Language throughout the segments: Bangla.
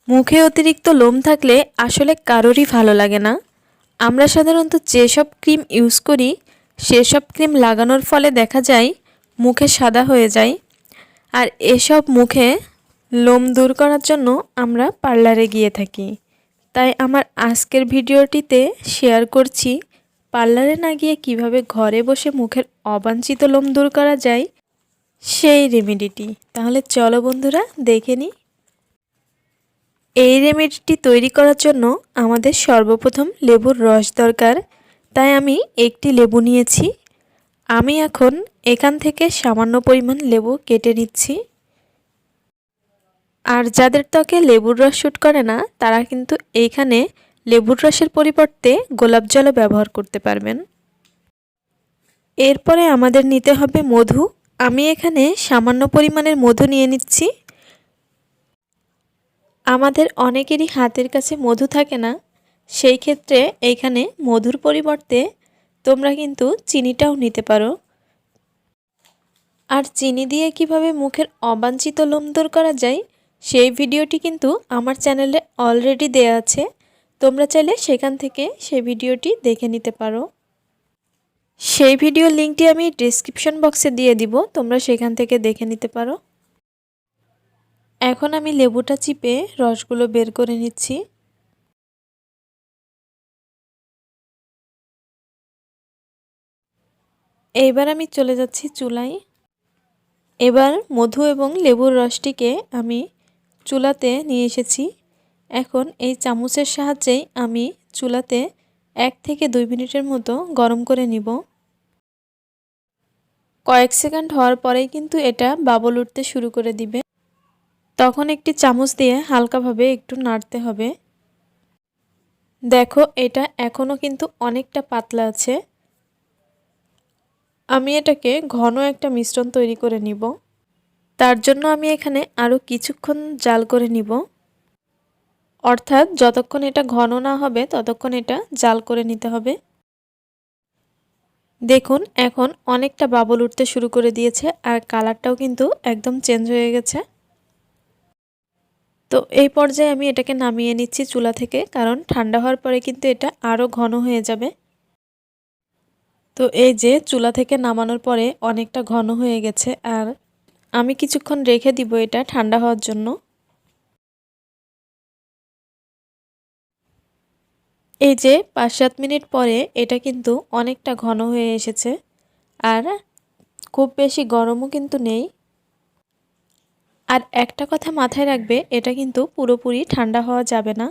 মুখে অতিরিক্ত লোম থাকলে আসলে কারোরই ভালো লাগে না। আমরা সাধারণত যেসব ক্রিম ইউজ করি সেসব ক্রিম লাগানোর ফলে দেখা যায় মুখে সাদা হয়ে যায়। আর এসব মুখে লোম দূর করার জন্য আমরা পার্লারে গিয়ে থাকি। তাই আমার আজকের ভিডিওটিতে শেয়ার করছি পার্লারে না গিয়ে কিভাবে ঘরে বসে মুখের অবাঞ্ছিত লোম দূর করা যায় সেই রেমেডিটি। তাহলে চলো বন্ধুরা দেখে নিই। এই রেমেডিটি তৈরি করার জন্য আমাদের সর্বপ্রথম লেবুর রস দরকার। তাই আমি একটি লেবু নিয়েছি। আমি এখন এখান থেকে সামান্য পরিমাণ লেবু কেটে নিচ্ছি। আর যাদের ত্বকে লেবুর রস শ্যুট করে না তারা কিন্তু এইখানে লেবুর রসের পরিবর্তে গোলাপ জলও ব্যবহার করতে পারবেন। এরপরে আমাদের নিতে হবে মধু। আমি এখানে সামান্য পরিমাণের মধু নিয়ে নিচ্ছি। আমাদের অনেকেরই হাতের কাছে মধু থাকে না, সেই ক্ষেত্রে এইখানে মধুর পরিবর্তে তোমরা কিন্তু চিনিটাও নিতে পারো। আর চিনি দিয়ে কিভাবে মুখের অবাঞ্ছিত লোম দূর করা যায় সেই ভিডিওটি কিন্তু আমার চ্যানেলে অলরেডি দেয়া আছে। তোমরা চাইলে সেখান থেকে সেই ভিডিওটি দেখে নিতে পারো। সেই ভিডিওর লিঙ্কটি আমি ডেসক্রিপশন বক্সে দিয়ে দিব, তোমরা সেখান থেকে দেখে নিতে পারো। এখন আমি লেবুটা চিপে রসগুলো বের করে নিচ্ছি। এইবার আমি চলে যাচ্ছি চুলায়। এবার মধু এবং লেবুর রসটিকে আমি চুলাতে নিয়ে এসেছি। এখন এই চামচের সাহায্যেই আমি চুলাতে 1 থেকে 2 মিনিটের মতো গরম করে নিব। কয়েক সেকেন্ড হওয়ার পরেই কিন্তু এটা বাবল উঠতে শুরু করে দিবে। তখন একটি চামচ দিয়ে হালকাভাবে একটু নাড়তে হবে। দেখো এটা এখনও কিন্তু অনেকটা পাতলা আছে। আমি এটাকে ঘন একটা মিশ্রণ তৈরি করে নিব। তার জন্য আমি এখানে আরও কিছুক্ষণ জাল করে নিব। অর্থাৎ যতক্ষণ এটা ঘন না হবে ততক্ষণ এটা জাল করে নিতে হবে। দেখুন এখন অনেকটা বাবল উঠতে শুরু করে দিয়েছে আর কালারটাও কিন্তু একদম চেঞ্জ হয়ে গেছে। তো এই পর্যায়ে আমি এটাকে নামিয়ে নিচ্ছি চুলা থেকে, কারণ ঠান্ডা হওয়ার পরে কিন্তু এটা আরও ঘন হয়ে যাবে। তো এই যে চুলা থেকে নামানোর পরে অনেকটা ঘন হয়ে গেছে আর আমি কিছুক্ষণ রেখে দিব এটা ঠান্ডা হওয়ার জন্য। এই যে 5-7 মিনিট পরে এটা কিন্তু অনেকটা ঘন হয়ে এসেছে আর খুব বেশি গরমও কিন্তু নেই। আর একটা কথা মাথায় রাখবে, এটা কিন্তু পুরোপুরি ঠান্ডা হওয়া যাবে না।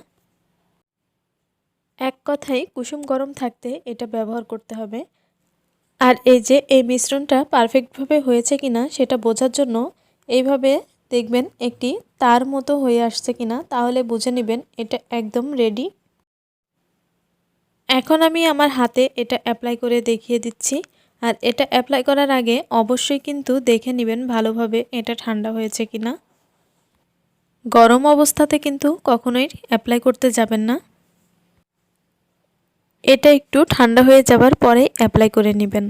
এক কথায় কুসুম গরম থাকতে এটা ব্যবহার করতে হবে। আর এই যে এই মিশ্রণটা পারফেক্টভাবে হয়েছে কিনা সেটা বোঝার জন্য এইভাবে দেখবেন একটি তার মতো হয়ে আসছে কিনা, তাহলে বুঝে নেবেন এটা একদম রেডি। এখন আমি আমার হাতে এটা অ্যাপ্লাই করে দেখিয়ে দিচ্ছি। আর এটা অ্যাপ্লাই করার আগে অবশ্যই কিন্তু দেখে নেবেন ভালোভাবে এটা ঠান্ডা হয়েছে কিনা। গরম অবস্থাতে কিন্তু কখনোই অ্যাপ্লাই করতে যাবেন না। এটা একটু ঠান্ডা হয়ে যাবার পরে অ্যাপ্লাই করে নেবেন।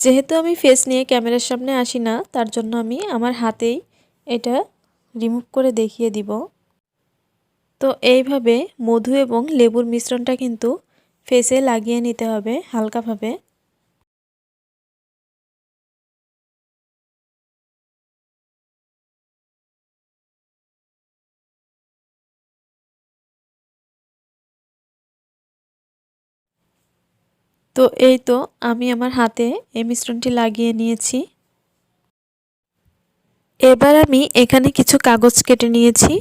যেহেতু আমি ফেস নিয়ে ক্যামেরার সামনে আসি না, তার জন্য আমি আমার হাতেই এটা রিমুভ করে দেখিয়ে দিব। তো এইভাবে মধু এবং লেবুর মিশ্রণটা কিন্তু ফেসে লাগিয়ে নিতে হবে হালকাভাবে। তো এই তো আমি আমার হাতে এই মিশ্রণটি লাগিয়ে নিয়েছি। এবার আমি এখানে কিছু কাগজ কেটে নিয়েছি।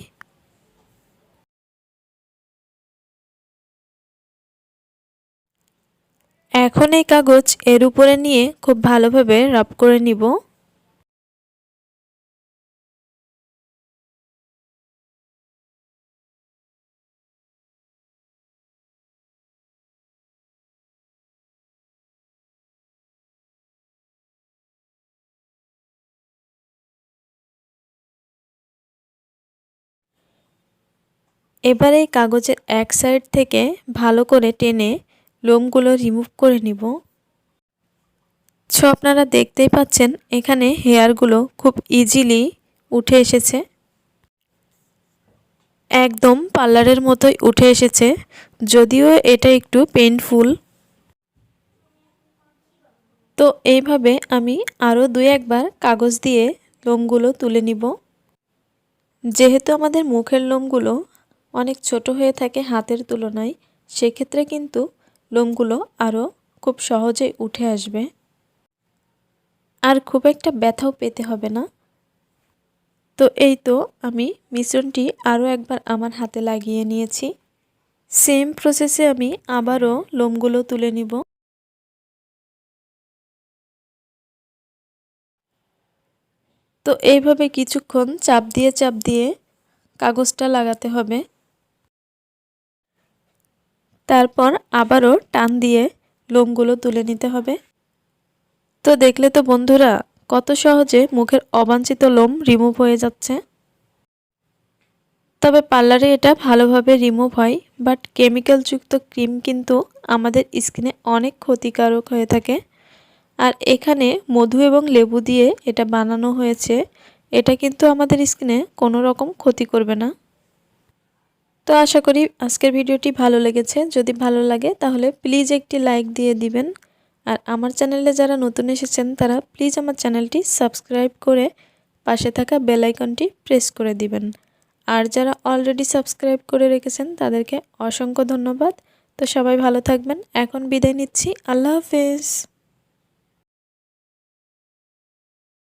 এখন এই কাগজ এর উপরে নিয়ে খুব ভালোভাবে রাব করে নিব। এবার এই কাগজের এক সাইড থেকে ভালো করে টেনে লোমগুলো রিমুভ করে নিব। আপনারা দেখতেই পাচ্ছেন এখানে হেয়ারগুলো খুব ইজিলি উঠে এসেছে। একদম পার্লারের মতোই উঠে এসেছে, যদিও এটা একটু পেইনফুল। তো এইভাবে আমি আরও 2-1 বার কাগজ দিয়ে লোমগুলো তুলে নিব। যেহেতু আমাদের মুখের লোমগুলো অনেক ছোট হয়ে থাকে হাতের তুলনায়, সেক্ষেত্রে কিন্তু লোমগুলো আরও খুব সহজেই উঠে আসবে, আর খুব একটা ব্যথাও পেতে হবে না। তো এই তো আমি মিশ্রণটি আরও একবার আমার হাতে লাগিয়ে নিয়েছি। সেম প্রসেসে আমি আবারও লোমগুলো তুলে নিব। তো এইভাবে কিছুক্ষণ চাপ দিয়ে কাগজটা লাগাতে হবে। তারপর আবারও টান দিয়ে লোমগুলো তুলে নিতে হবে। তো দেখলে তো বন্ধুরা, কত সহজে মুখের অবাঞ্ছিত লোম রিমুভ হয়ে যাচ্ছে। তবে পার্লারে এটা ভালোভাবে রিমুভ হয়, বাট কেমিক্যালযুক্ত ক্রিম কিন্তু আমাদের স্কিনে অনেক ক্ষতিকারক হয়ে থাকে। আর এখানে মধু এবং লেবু দিয়ে এটা বানানো হয়েছে, এটা কিন্তু আমাদের স্কিনে কোনো রকম ক্ষতি করবে না। তো আশা করি আজকের ভিডিওটি ভালো লেগেছে। যদি ভালো লাগে তাহলে প্লিজ একটি লাইক দিয়ে দিবেন। আর আমার চ্যানেলে যারা নতুন এসেছেন তারা প্লিজ আমার চ্যানেলটি সাবস্ক্রাইব করে পাশে থাকা বেল আইকনটি প্রেস করে দিবেন। আর যারা অলরেডি সাবস্ক্রাইব করে রেখেছেন তাদেরকে অসংখ্য ধন্যবাদ। তো সবাই ভালো থাকবেন। এখন বিদায় নিচ্ছি। আল্লাহ হাফেজ।